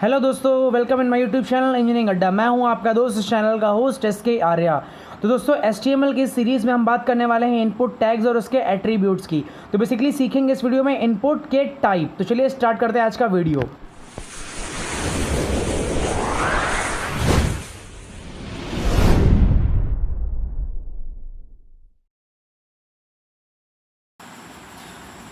Hello दोस्तों, welcome in my YouTube channel engineering अड्डा। मैं हूं आपका दोस्त, इस चैनल का होस्ट SK आर्या। तो दोस्तों, HTML की सीरीज़ में हम बात करने वाले हैं इनपुट टैग्स और उसके एट्रीब्यूट्स की। तो बेसिकली सीखेंगे इस वीडियो में इनपुट के टाइप। तो चलिए स्टार्ट करते हैं आज का वीडियो।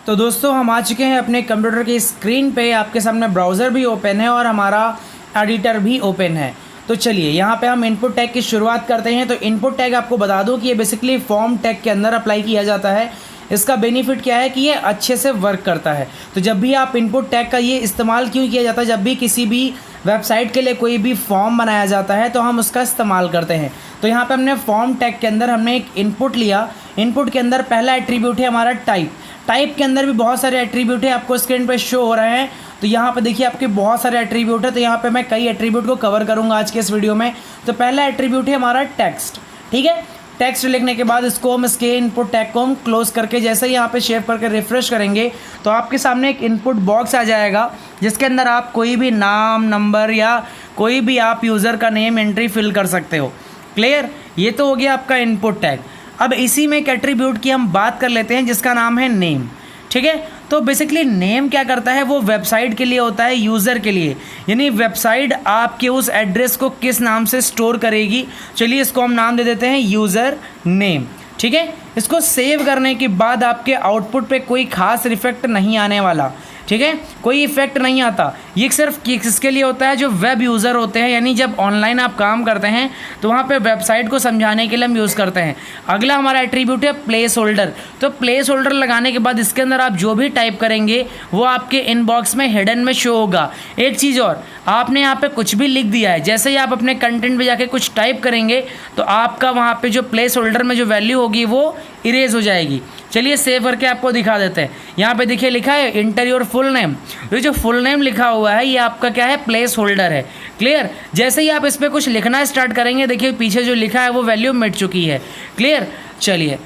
तो दोस्तों, हम आ चुके हैं अपने कंप्यूटर की स्क्रीन पे। आपके सामने ब्राउज़र भी ओपन है और हमारा एडिटर भी ओपन है। तो चलिए यहाँ पे हम इनपुट टैग की शुरुआत करते हैं। तो इनपुट टैग आपको बता दूं कि ये बेसिकली फॉर्म टैग के अंदर अप्लाई किया जाता है। इसका बेनिफिट क्या है कि ये अच्छे से वर्क करता है। तो जब भी आप इनपुट टैग का ये इस्तेमाल क्यों किया जाता है, जब भी किसी भी वेबसाइट के लिए कोई भी फॉर्म बनाया जाता है तो हम उसका इस्तेमाल करते हैं। तो यहाँ पे हमने फॉर्म टैग के अंदर हमने एक इनपुट लिया। इनपुट के अंदर पहला एट्रीब्यूट है हमारा टाइप। टाइप के अंदर भी बहुत सारे एट्रीब्यूट है, आपको स्क्रीन पे शो हो रहे हैं। तो यहाँ पे देखिए आपके बहुत सारे एट्रीब्यूट है। तो यहाँ पे मैं कई एट्रीब्यूट को कवर करूँगा आज के इस वीडियो में। तो पहला एट्रीब्यूट है हमारा टेक्स्ट। ठीक है, टेक्स्ट लिखने के बाद इसको हम इसके इनपुट टैग को हम क्लोज करके जैसे ही यहाँ पे शेव करके रिफ्रेश करेंगे तो आपके सामने एक इनपुट बॉक्स आ जाएगा, जिसके अंदर आप कोई भी नाम, नंबर या कोई भी आप यूज़र का नेम एंट्री फिल कर सकते हो। क्लियर? ये तो हो गया आपका इनपुट टैग। अब इसी में एक एट्रीब्यूट की हम बात कर लेते हैं जिसका नाम है नेम। ठीक है, तो बेसिकली नेम क्या करता है, वो वेबसाइट के लिए होता है, यूज़र के लिए। यानी वेबसाइट आपके उस एड्रेस को किस नाम से स्टोर करेगी। चलिए इसको हम नाम दे देते हैं यूज़र नेम। ठीक है, इसको सेव करने के बाद आपके आउटपुट पे कोई खास इफेक्ट नहीं आने वाला। ठीक है, कोई इफेक्ट नहीं आता। ये सिर्फ किसके लिए होता है, जो वेब यूज़र होते हैं। यानी जब ऑनलाइन आप काम करते हैं तो वहाँ पे वेबसाइट को समझाने के लिए हम यूज़ करते हैं। अगला हमारा एट्रीब्यूट है प्लेस होल्डर। तो प्लेस होल्डर लगाने के बाद इसके अंदर आप जो भी टाइप करेंगे वो आपके इनबॉक्स में हिडन में शो होगा। एक चीज़ और, आपने यहाँ पे कुछ भी लिख दिया है, जैसे ही आप अपने कंटेंट पे जाके कुछ टाइप करेंगे तो आपका वहाँ पे जो प्लेस होल्डर में जो वैल्यू होगी वो इरेज हो जाएगी। चलिए सेव करके आपको दिखा देते हैं। यहाँ पे देखिए लिखा है इंटर योर फुल नेम। ये जो फुल नेम लिखा हुआ है ये आपका क्या है, प्लेस होल्डर है। क्लियर? जैसे ही आप इस पर कुछ लिखना स्टार्ट करेंगे देखिए पीछे जो लिखा है वो वैल्यू मिट चुकी है। क्लियर? चलिए,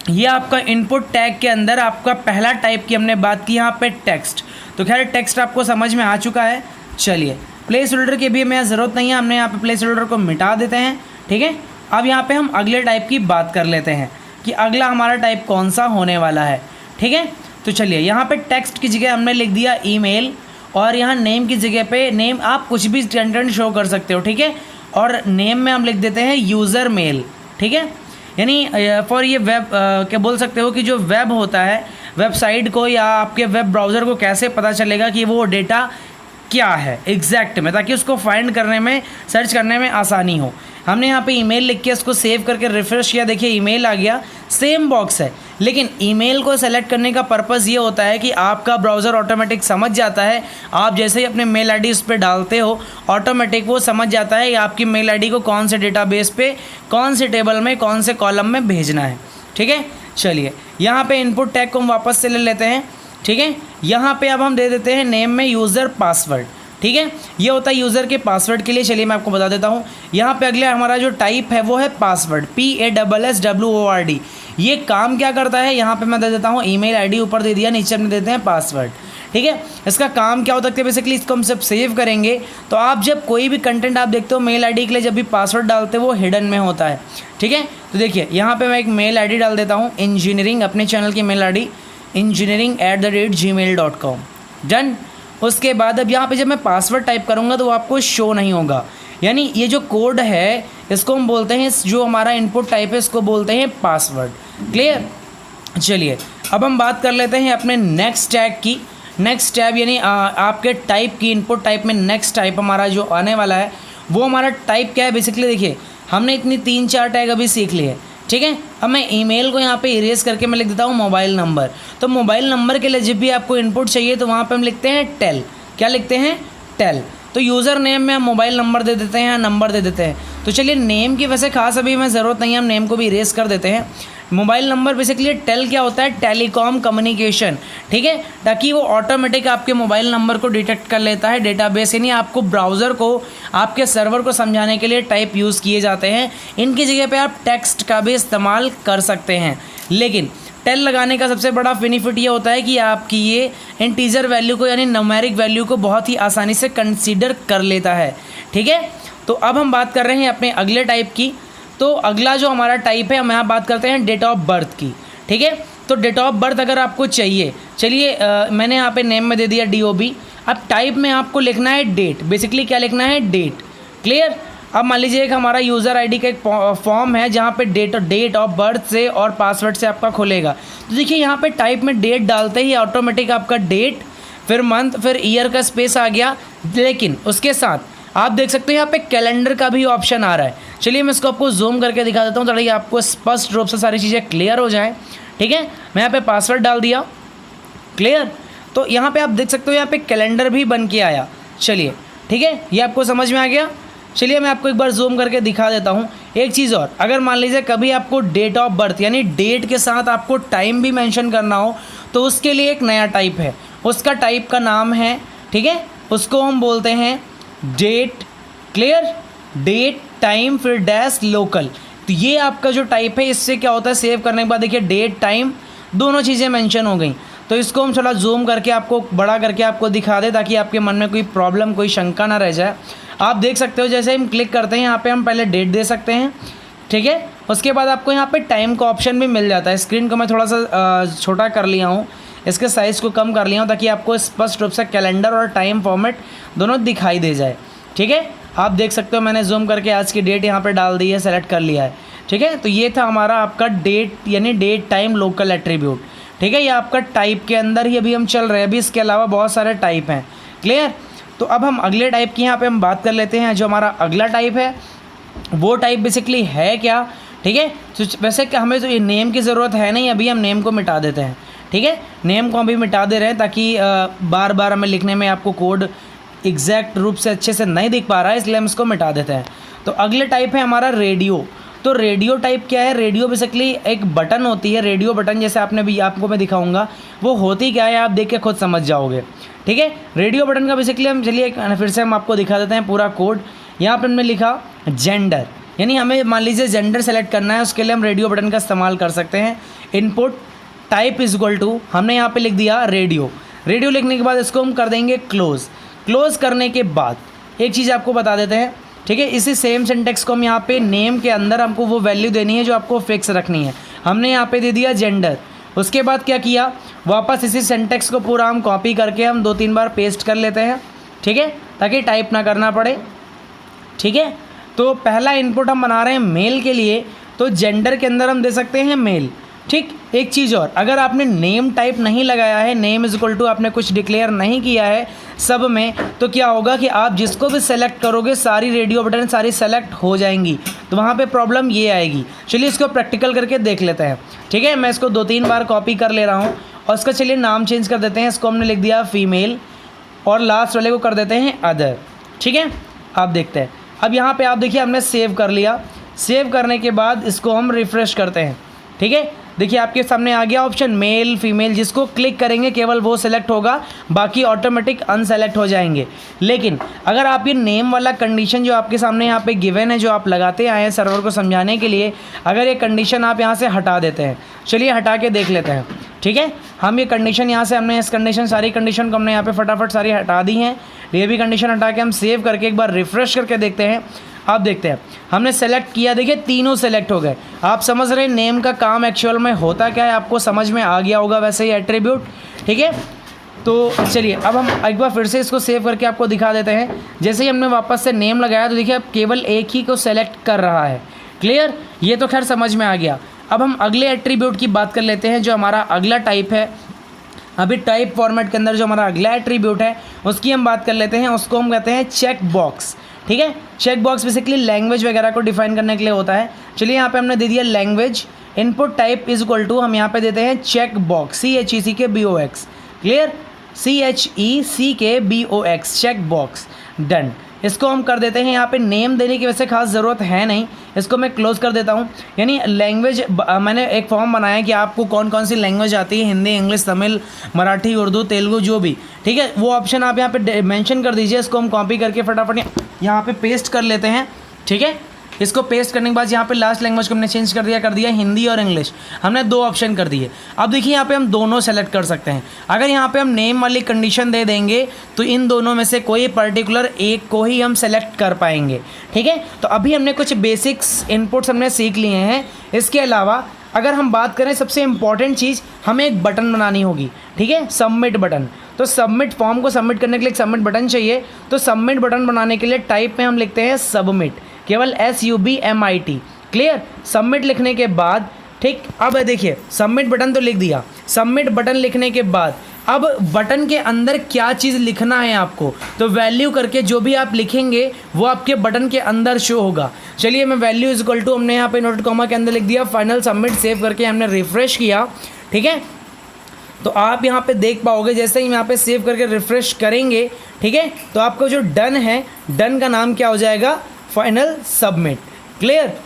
ये आपका इनपुट टैग के अंदर आपका पहला टाइप की हमने बात की यहाँ पे टेक्स्ट। तो खैर टेक्स्ट आपको समझ में आ चुका है। चलिए, प्लेस होल्डर की भी हमें ज़रूरत नहीं है, हमने यहाँ पे प्लेस होल्डर को मिटा देते हैं। ठीक है, अब यहाँ पे हम अगले टाइप की बात कर लेते हैं कि अगला हमारा टाइप कौन सा होने वाला है। ठीक है, तो चलिए यहाँ पे टेक्स्ट की जगह हमने लिख दिया ईमेल, और यहाँ नेम की जगह पे नेम आप कुछ भी कंटेंट शो कर सकते हो। ठीक है, और नेम में हम लिख देते हैं यूज़र मेल। ठीक है, यानी फॉर ये वेब क्या बोल सकते हो कि जो वेब होता है, वेबसाइट को या आपके वेब ब्राउज़र को कैसे पता चलेगा कि वो डेटा क्या है एग्जैक्ट में, ताकि उसको फाइंड करने में, सर्च करने में आसानी हो। हमने यहाँ पे ईमेल लिख के इसको सेव करके रिफ्रेश किया, देखिए ईमेल आ गया, सेम बॉक्स है। लेकिन ईमेल को सेलेक्ट करने का पर्पज़ ये होता है कि आपका ब्राउज़र ऑटोमेटिक समझ जाता है, आप जैसे ही अपने मेल आईडी उस पर डालते हो ऑटोमेटिक वो समझ जाता है कि आपकी मेल आईडी को कौन से डेटाबेस पे, कौन से टेबल में, कौन से कॉलम में भेजना है। ठीक है, चलिए यहाँ पे इनपुट टैग को हम वापस से ले लेते हैं। ठीक है, यहाँ पे अब हम दे देते हैं नेम में यूज़र पासवर्ड। ठीक है, ये होता है यूज़र के पासवर्ड के लिए। चलिए मैं आपको बता देता हूँ। यहाँ पे अगला हमारा जो टाइप है वो है पासवर्ड, PASSWORD। ये काम क्या करता है, यहाँ पे मैं दे देता हूँ ईमेल आईडी, ऊपर दे दिया, नीचे में देते हैं पासवर्ड। ठीक है, इसका काम क्या होता है, बेसिकली इसको हम सब सेव करेंगे तो आप जब कोई भी कंटेंट आप देखते हो मेल आईडी के लिए, जब भी पासवर्ड डालते हो वो हिडन में होता है। ठीक है, तो देखिए यहाँ पे मैं एक मेल आईडी डाल देता हूँ, इंजीनियरिंग, अपने चैनल की मेल आईडी engineering@gmail.com। डन। उसके बाद अब यहाँ पे जब मैं पासवर्ड टाइप करूँगा तो वो आपको शो नहीं होगा। यानी ये जो कोड है इसको हम बोलते हैं, जो हमारा इनपुट टाइप है इसको बोलते हैं पासवर्ड। क्लियर? चलिए अब हम बात कर लेते हैं अपने नेक्स्ट टैग की। नेक्स्ट टैब यानी आपके टाइप की, इनपुट टाइप में नेक्स्ट टाइप हमारा जो आने वाला है वो हमारा टाइप क्या है। बेसिकली देखिए हमने इतनी 3-4 टैग अभी सीख लिए। ठीक है, अब मैं ईमेल को यहाँ पे इरेज करके मैं लिख देता हूँ मोबाइल नंबर। तो मोबाइल नंबर के लिए जब भी आपको इनपुट चाहिए तो वहाँ पे हम लिखते हैं टेल। क्या लिखते हैं? टेल। तो यूज़र नेम में हम मोबाइल नंबर दे देते हैं या नंबर दे देते हैं। तो चलिए नेम की वैसे खास अभी हमें ज़रूरत नहीं है, हम नेम को भी इरेज कर देते हैं। मोबाइल नंबर बेसिकली टेल क्या होता है, टेलीकॉम कम्युनिकेशन। ठीक है, ताकि वो ऑटोमेटिक आपके मोबाइल नंबर को डिटेक्ट कर लेता है डेटाबेस। यानी आपको ब्राउज़र को, आपके सर्वर को समझाने के लिए टाइप यूज़ किए जाते हैं। इनकी जगह पे आप टेक्स्ट का भी इस्तेमाल कर सकते हैं, लेकिन टेल लगाने का सबसे बड़ा बेनिफिट ये होता है कि आपकी ये इंटीजर वैल्यू को यानी न्यूमेरिक वैल्यू को बहुत ही आसानी से कंसीडर कर लेता है। ठीक है, तो अब हम बात कर रहे हैं अपने अगले टाइप की। तो अगला जो हमारा टाइप है, हम यहाँ बात करते हैं डेट ऑफ बर्थ की। ठीक है, तो डेट ऑफ बर्थ अगर आपको चाहिए, चलिए मैंने यहाँ पे नेम में दे दिया DOB। अब टाइप में आपको लिखना है डेट, बेसिकली क्या लिखना है, डेट। क्लियर। अब मान लीजिए एक हमारा यूज़र आईडी का एक फॉर्म है जहाँ पे डेट ऑफ बर्थ से और पासवर्ड से आपका खुलेगा। तो देखिए यहाँ पे टाइप में डेट डालते ही ऑटोमेटिक आपका डेट, फिर मंथ, फिर ईयर का स्पेस आ गया। लेकिन उसके साथ आप देख सकते हैं यहाँ पे कैलेंडर का भी ऑप्शन आ रहा है। चलिए मैं इसको आपको जूम करके दिखा देता हूँ ताकि आपको स्पष्ट रूप से सारी चीज़ें क्लियर हो जाएँ। ठीक है, मैं यहाँ पे पासवर्ड डाल दिया। क्लियर। तो यहाँ पे आप देख सकते हो यहाँ पे कैलेंडर भी बन के आया। चलिए ठीक है, ये आपको समझ में आ गया। चलिए मैं आपको एक बार जूम करके दिखा देता हूँ। एक चीज़ और, अगर मान लीजिए कभी आपको डेट ऑफ बर्थ यानी डेट के साथ आपको टाइम भी मेंशन करना हो तो उसके लिए एक नया टाइप है। उसका टाइप का नाम है, ठीक है, उसको हम बोलते हैं डेट। क्लियर। डेट, टाइम, फिर डैश, लोकल। तो ये आपका जो टाइप है, इससे क्या होता है, सेव करने के बाद देखिए डेट, टाइम दोनों चीज़ें मेंशन हो गई। तो इसको हम थोड़ा जूम करके आपको बड़ा करके आपको दिखा दें ताकि आपके मन में कोई प्रॉब्लम, कोई शंका ना रह जाए। आप देख सकते हो जैसे हम क्लिक करते हैं यहाँ पे हम पहले डेट दे सकते हैं। ठीक है, उसके बाद आपको यहाँ पे टाइम का ऑप्शन भी मिल जाता है। स्क्रीन को मैं थोड़ा सा छोटा कर लिया हूँ, इसके साइज़ को कम कर लिया हूँ ताकि आपको स्पष्ट रूप से कैलेंडर और टाइम फॉर्मेट दोनों दिखाई दे जाए। ठीक है, आप देख सकते हो मैंने जूम करके आज की डेट यहाँ पर डाल दी है, सेलेक्ट कर लिया है। ठीक है, तो ये था हमारा आपका डेट यानी डेट, टाइम, लोकल एट्रीब्यूट। ठीक है, ये आपका टाइप के अंदर ही अभी हम चल रहे हैं। अभी इसके अलावा बहुत सारे टाइप हैं। क्लियर। तो अब हम अगले टाइप की यहाँ पे हम बात कर लेते हैं। जो हमारा अगला टाइप है वो टाइप बेसिकली है क्या। ठीक है, तो वैसे कि हमें तो ये नेम की ज़रूरत है नहीं, अभी हम नेम को मिटा देते हैं। ठीक है, नेम को अभी मिटा दे रहे हैं ताकि बार बार हमें लिखने में आपको कोड एग्जैक्ट रूप से अच्छे से नहीं दिख पा रहा है, इसलिए हम इसको मिटा देते हैं। तो अगले टाइप है हमारा रेडियो। तो रेडियो टाइप क्या है, रेडियो बेसिकली एक बटन होती है। रेडियो बटन जैसे आपने भी आपको मैं दिखाऊंगा वो होती क्या है, आप देख के खुद समझ जाओगे। ठीक है, रेडियो बटन का बेसिकली हम चलिए फिर से हम आपको दिखा देते हैं पूरा कोड। यहाँ पर हमने लिखा जेंडर, यानी हमें मान लीजिए जेंडर सेलेक्ट करना है, उसके लिए हम रेडियो बटन का इस्तेमाल कर सकते हैं। Input type is equal to हमने यहाँ पे लिख दिया रेडियो। रेडियो लिखने के बाद इसको हम कर देंगे क्लोज। क्लोज करने के बाद एक चीज़ आपको बता देते हैं। ठीक है, इसी सेम सिंटेक्स को हम यहाँ पे नेम के अंदर हमको वो वैल्यू देनी है जो आपको फिक्स रखनी है। हमने यहाँ पे दे दिया जेंडर। उसके बाद क्या किया, वापस इसी सिंटेक्स को पूरा हम कॉपी करके हम 2-3 बार पेस्ट कर लेते हैं। ठीक है, ताकि टाइप ना करना पड़े। ठीक है, तो पहला इनपुट हम बना रहे हैं मेल के लिए, तो जेंडर के अंदर हम दे सकते हैं मेल। ठीक, एक चीज़ और, अगर आपने नेम टाइप नहीं लगाया है, नेम इज इक्वल टू आपने कुछ डिक्लेयर नहीं किया है सब में, तो क्या होगा कि आप जिसको भी सेलेक्ट करोगे सारी रेडियो बटन सारी सेलेक्ट हो जाएंगी, तो वहाँ पे प्रॉब्लम ये आएगी। चलिए इसको प्रैक्टिकल करके देख लेते हैं। ठीक है, मैं इसको 2-3 बार कॉपी कर ले रहा हूँ और इसका चलिए नाम चेंज कर देते हैं। इसको हमने लिख दिया फीमेल और लास्ट वाले को कर देते हैं अदर। ठीक है, आप देखते हैं। अब यहाँ पर आप देखिए हमने सेव कर लिया। सेव करने के बाद इसको हम रिफ़्रेश करते हैं। ठीक है, देखिए आपके सामने आ गया ऑप्शन मेल फीमेल, जिसको क्लिक करेंगे केवल वो सिलेक्ट होगा, बाकी ऑटोमेटिक अनसेलेक्ट हो जाएंगे। लेकिन अगर आप ये नेम वाला कंडीशन जो आपके सामने यहाँ पे गिवन है, जो आप लगाते आए हैं सर्वर को समझाने के लिए, अगर ये कंडीशन आप यहाँ से हटा देते हैं, चलिए हटा के देख लेते हैं। ठीक है, हम ये कंडीशन यहाँ से हमने इस कंडीशन सारी कंडीशन को हमने यहाँ पे फटाफट सारी हटा दी हैं। ये भी कंडीशन हटा के हम सेव करके एक बार रिफ़्रेश करके देखते हैं। आप देखते हैं हमने सेलेक्ट किया, देखिए तीनों सेलेक्ट हो गए। आप समझ रहे हैं नेम का काम एक्चुअल में होता क्या है, आपको समझ में आ गया होगा वैसे ही एट्रीब्यूट। ठीक है, तो चलिए अब हम एक बार फिर से इसको सेव करके आपको दिखा देते हैं। जैसे ही हमने वापस से नेम लगाया तो देखिए अब केवल एक ही को सेलेक्ट कर रहा है। क्लियर, ये तो खैर समझ में आ गया। अब हम अगले एट्रीब्यूट की बात कर लेते हैं, जो हमारा अगला टाइप है। अभी टाइप फॉर्मेट के अंदर जो हमारा अगला एट्रीब्यूट है उसकी हम बात कर लेते हैं। उसको हम कहते हैं चेक बॉक्स। ठीक है, चेक बॉक्स बेसिकली लैंग्वेज वगैरह को डिफाइन करने के लिए होता है। चलिए यहाँ पे हमने दे दिया language. Input type is equal to हम यहाँ पे देते हैं check box, CHECKBOX। Clear, CHECKBOX, check box. Done, इसको हम कर देते हैं। यहाँ पे नेम देने की वैसे खास ज़रूरत है नहीं, इसको मैं क्लोज़ कर देता हूँ। यानी लैंग्वेज मैंने एक फॉर्म बनाया कि आपको कौन कौन सी लैंग्वेज आती है, हिंदी, इंग्लिश, तमिल, मराठी, उर्दू, तेलुगु, जो भी। ठीक है, वो ऑप्शन आप यहाँ पे मेंशन कर दीजिए। इसको हम कॉपी करके फटाफट यहाँ पे पेस्ट कर लेते हैं। ठीक है, इसको पेस्ट करने के बाद यहाँ पे लास्ट लैंग्वेज को हमने चेंज कर दिया हिंदी और इंग्लिश। हमने 2 ऑप्शन कर दिए। अब देखिए यहाँ पे हम दोनों सेलेक्ट कर सकते हैं। अगर यहाँ पे हम नेम वाली कंडीशन दे देंगे तो इन दोनों में से कोई पर्टिकुलर एक को ही हम सेलेक्ट कर पाएंगे, ठीक है। तो अभी हमने कुछ बेसिक्स इनपुट्स हमने सीख लिए हैं। इसके अलावा अगर हम बात करें सबसे इम्पॉर्टेंट चीज़, हमें एक बटन बनानी होगी, ठीक है, सबमिट बटन। तो सबमिट फॉर्म को सबमिट करने के लिए एक सबमिट बटन चाहिए। तो सबमिट बटन बनाने के लिए टाइप में हम लिखते हैं सबमिट, केवल SUBMIT। क्लियर। सबमिट लिखने के बाद ठीक, अब देखिए सबमिट बटन तो लिख दिया। सबमिट बटन लिखने के बाद अब बटन के अंदर क्या चीज़ लिखना है आपको, तो वैल्यू करके जो भी आप लिखेंगे वो आपके बटन के अंदर शो होगा। चलिए मैं वैल्यू इज इक्वल टू हमने यहाँ पे नोटेड कॉमा के अंदर लिख दिया। फाइनल सबमिट सेव करके हमने रिफ्रेश किया, ठीक है। तो आप यहाँ पे देख पाओगे जैसे ही यहाँ पे सेव करके रिफ्रेश करेंगे, ठीक है, तो आपका जो डन है, डन का नाम क्या हो जाएगा, फाइनल सबमिट। क्लियर।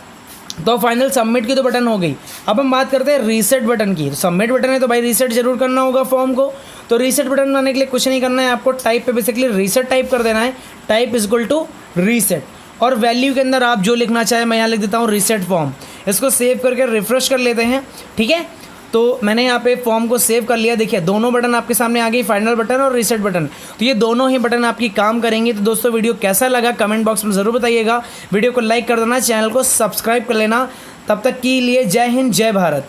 तो फाइनल सबमिट की तो बटन हो गई। अब हम बात करते हैं रीसेट बटन की। तो सबमिट बटन है तो भाई रीसेट जरूर करना होगा फॉर्म को। तो रीसेट बटन बनाने के लिए कुछ नहीं करना है, आपको टाइप पे बेसिकली रीसेट टाइप कर देना है। Type is equal to reset और वैल्यू के अंदर आप जो लिखना चाहे, मैं यहाँ लिख देता हूँ रीसेट फॉर्म। इसको सेव करके रिफ्रेश कर लेते हैं, ठीक है। तो मैंने यहाँ पे फॉर्म को सेव कर लिया। देखिए दोनों बटन आपके सामने आ गई, फाइनल बटन और रीसेट बटन। तो ये दोनों ही बटन आपकी काम करेंगे। तो दोस्तों वीडियो कैसा लगा कमेंट बॉक्स में ज़रूर बताइएगा। वीडियो को लाइक कर देना, चैनल को सब्सक्राइब कर लेना। तब तक के लिए जय हिंद, जय भारत।